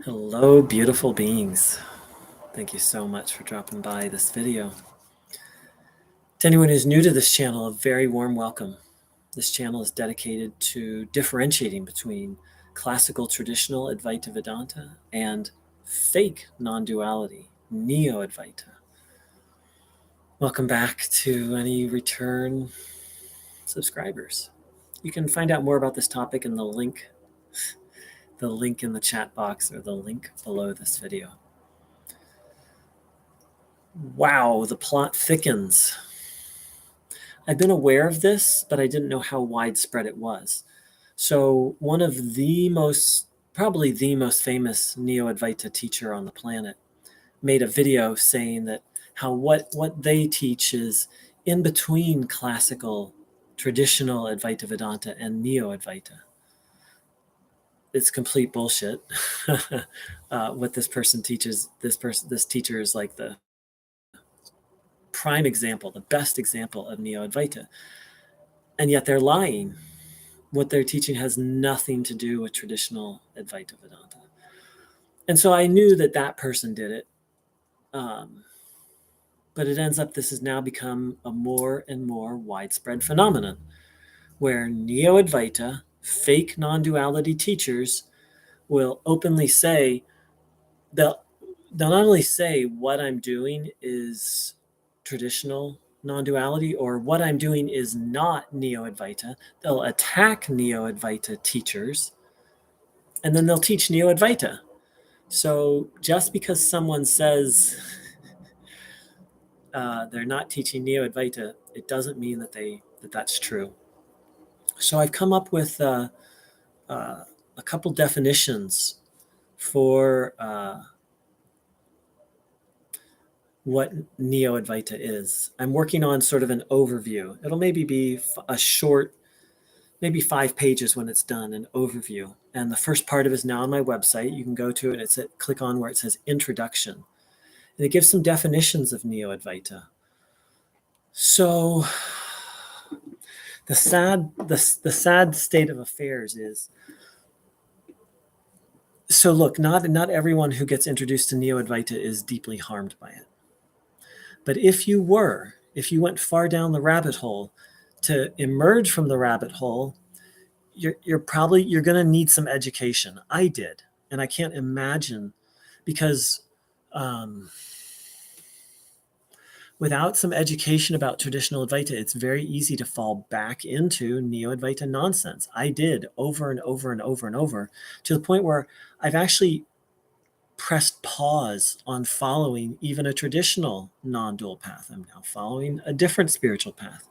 Hello, beautiful beings. Thank you so much for dropping by this video. To anyone who's new to this channel, a very warm welcome. This channel is dedicated to differentiating between classical traditional Advaita Vedanta and fake non-duality, Neo-Advaita. Welcome back to any return subscribers. You can find out more about this topic in the link in the chat box or the link below this video. Wow, the plot thickens. I've been aware of this, but I didn't know how widespread it was. So one of the probably the most famous Neo-Advaita teacher on the planet made a video saying that how what they teach is in between classical, traditional Advaita Vedanta and Neo-Advaita. It's complete bullshit. What this person teaches, this teacher is like the prime example, the best example of Neo-Advaita. And yet they're lying. What they're teaching has nothing to do with traditional Advaita Vedanta. And so I knew that that person did it. But it ends up, this has now become a more and more widespread phenomenon where Neo-Advaita, fake non-duality teachers will openly say, they'll not only say what I'm doing is traditional non-duality or what I'm doing is not Neo-Advaita, they'll attack Neo-Advaita teachers and then they'll teach Neo-Advaita. So just because someone says they're not teaching Neo-Advaita, it doesn't mean that that's true. So I've come up with a couple definitions for what Neo-Advaita is. I'm working on sort of an overview. It'll maybe be a short, maybe 5 pages when it's done, an overview. And the first part of it is now on my website. You can go to it, click on where it says Introduction. And it gives some definitions of Neo-Advaita. So the sad state of affairs is, so look, not everyone who gets introduced to Neo-Advaita is deeply harmed by it. But if you went far down the rabbit hole, to emerge from the rabbit hole, you're going to need some education. I did, and I can't imagine, because without some education about traditional Advaita, it's very easy to fall back into Neo-Advaita nonsense. I did over and over and over and over, to the point where I've actually pressed pause on following even a traditional non-dual path. I'm now following a different spiritual path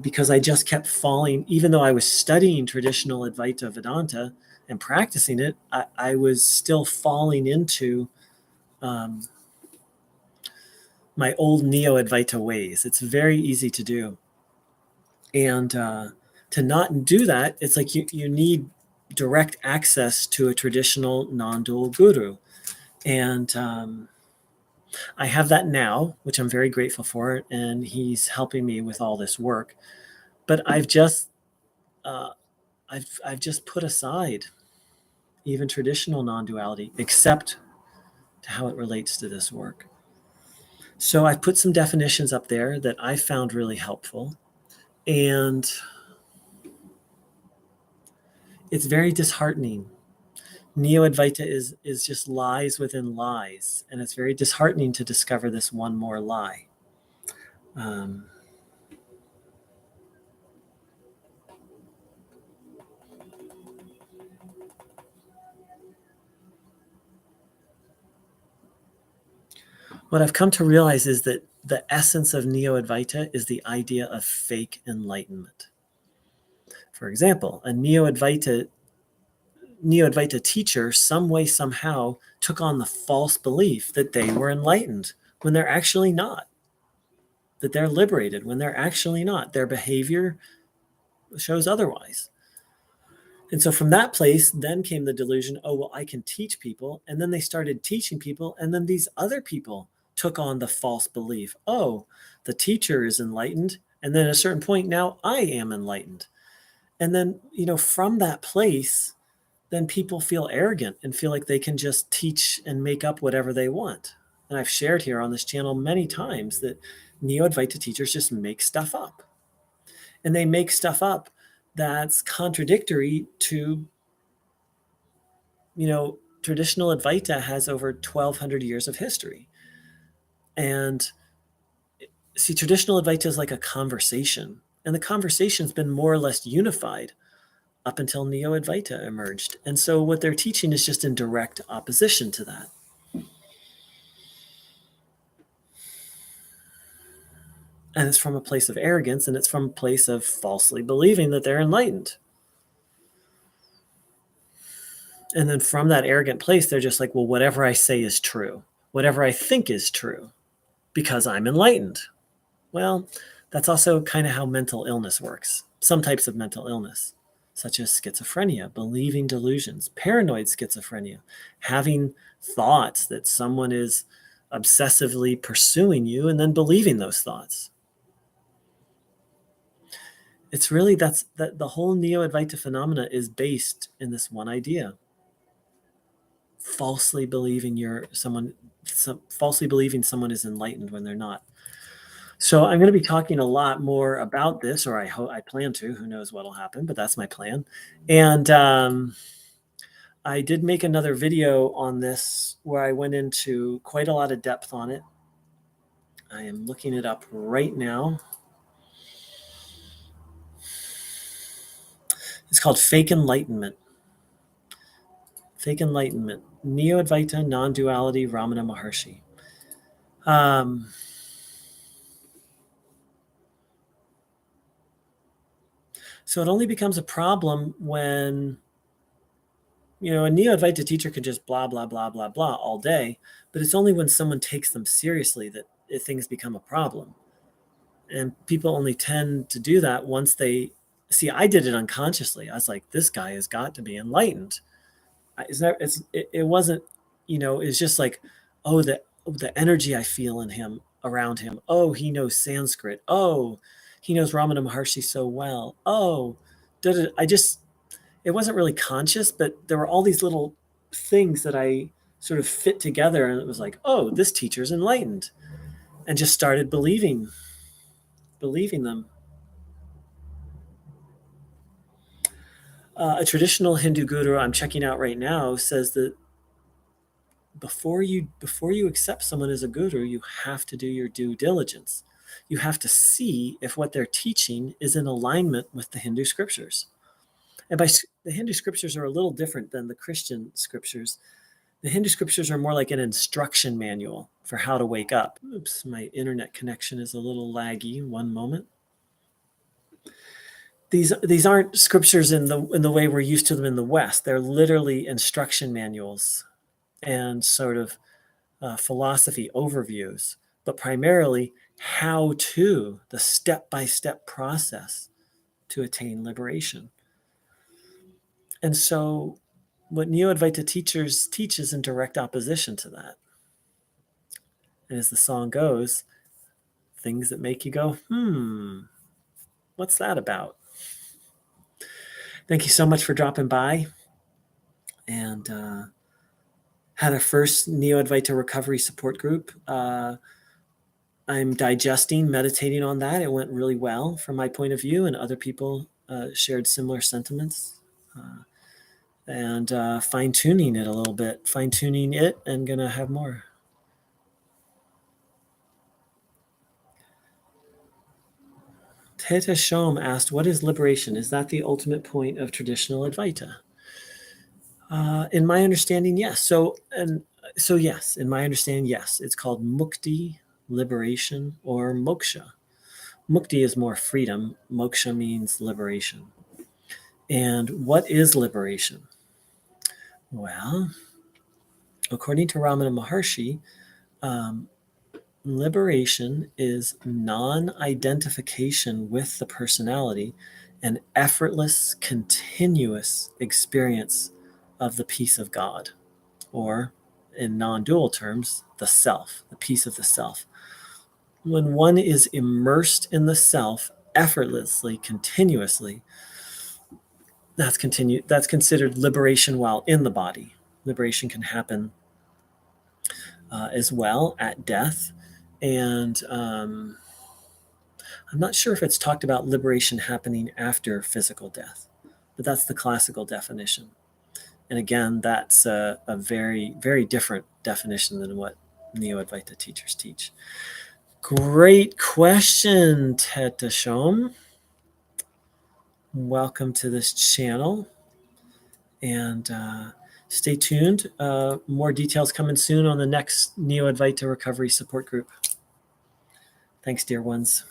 because I just kept falling. Even though I was studying traditional Advaita Vedanta and practicing it, I was still falling into my old Neo-Advaita ways. It's very easy to do. And to not do that, it's like you need direct access to a traditional non-dual guru. And I have that now, which I'm very grateful for, and he's helping me with all this work. But I've just put aside even traditional non-duality, except to how it relates to this work. So I've put some definitions up there that I found really helpful, and it's very disheartening. Neo-Advaita is just lies within lies, and it's very disheartening to discover this one more lie. What I've come to realize is that the essence of Neo-Advaita is the idea of fake enlightenment. For example, a Neo-Advaita teacher, some way, somehow, took on the false belief that they were enlightened when they're actually not, that they're liberated when they're actually not. Their behavior shows otherwise. And so from that place, then came the delusion, oh, well, I can teach people. And then they started teaching people. And then these other people took on the false belief, oh, the teacher is enlightened. And then at a certain point, now I am enlightened. And then, from that place, then people feel arrogant and feel like they can just teach and make up whatever they want. And I've shared here on this channel many times that Neo-Advaita teachers just make stuff up. And they make stuff up that's contradictory to, traditional Advaita has over 1,200 years of history. And see, traditional Advaita is like a conversation. And the conversation's been more or less unified up until Neo-Advaita emerged. And so what they're teaching is just in direct opposition to that. And it's from a place of arrogance, and it's from a place of falsely believing that they're enlightened. And then from that arrogant place, they're just like, well, whatever I say is true. Whatever I think is true, because I'm enlightened. Well, that's also kind of how mental illness works. Some types of mental illness, such as schizophrenia, believing delusions, paranoid schizophrenia, having thoughts that someone is obsessively pursuing you and then believing those thoughts. It's really that the whole Neo-Advaita phenomena is based in this one idea. Falsely believing someone is enlightened when they're not. So I'm going to be talking a lot more about this, or I plan to. Who knows what'll happen, but that's my plan. And I did make another video on this where I went into quite a lot of depth on it. I am looking it up right now. It's called Fake Enlightenment. Fake Enlightenment. Neo-Advaita, Non-Duality, Ramana Maharshi. So it only becomes a problem when, a Neo-Advaita teacher can just blah, blah, blah, blah, blah all day, but it's only when someone takes them seriously that things become a problem. And people only tend to do that once they see. I did it unconsciously. I was like, this guy has got to be enlightened. It wasn't, it's just like, oh, the energy I feel in him, around him. Oh, he knows Sanskrit. Oh, he knows Ramana Maharshi so well. Oh, it wasn't really conscious, but there were all these little things that I sort of fit together, and it was like, oh, this teacher's enlightened, and just started believing them. A traditional Hindu guru I'm checking out right now says that before you accept someone as a guru, you have to do your due diligence. You have to see if what they're teaching is in alignment with the Hindu scriptures. And the Hindu scriptures are a little different than the Christian scriptures. The Hindu scriptures are more like an instruction manual for how to wake up. Oops, my internet connection is a little laggy. One moment. These aren't scriptures in the way we're used to them in the West. They're literally instruction manuals and sort of philosophy overviews, but primarily the step-by-step process to attain liberation. And so what Neo-Advaita teachers teach is in direct opposition to that. And as the song goes, things that make you go, what's that about? Thank you so much for dropping by. And had a first Neo-Advaita recovery support group. I'm digesting, meditating on that. It went really well from my point of view, and other people shared similar sentiments. And fine-tuning it a little bit, and gonna have more. Teta Shom asked, what is liberation? Is that the ultimate point of traditional Advaita? In my understanding, yes. So yes, in my understanding, yes. It's called mukti, liberation, or moksha. Mukti is more freedom. Moksha means liberation. And what is liberation? Well, according to Ramana Maharshi, liberation is non-identification with the personality and effortless, continuous experience of the peace of God, or in non-dual terms, the self, the peace of the self. When one is immersed in the self effortlessly, continuously, That's considered liberation while in the body. Liberation can happen as well at death. And I'm not sure if it's talked about liberation happening after physical death, but that's the classical definition. And again, that's a very, very different definition than what Neo-Advaita teachers teach. Great question, Teta Shom. Welcome to this channel. And stay tuned. More details coming soon on the next Neo-Advaita Recovery Support Group. Thanks, dear ones.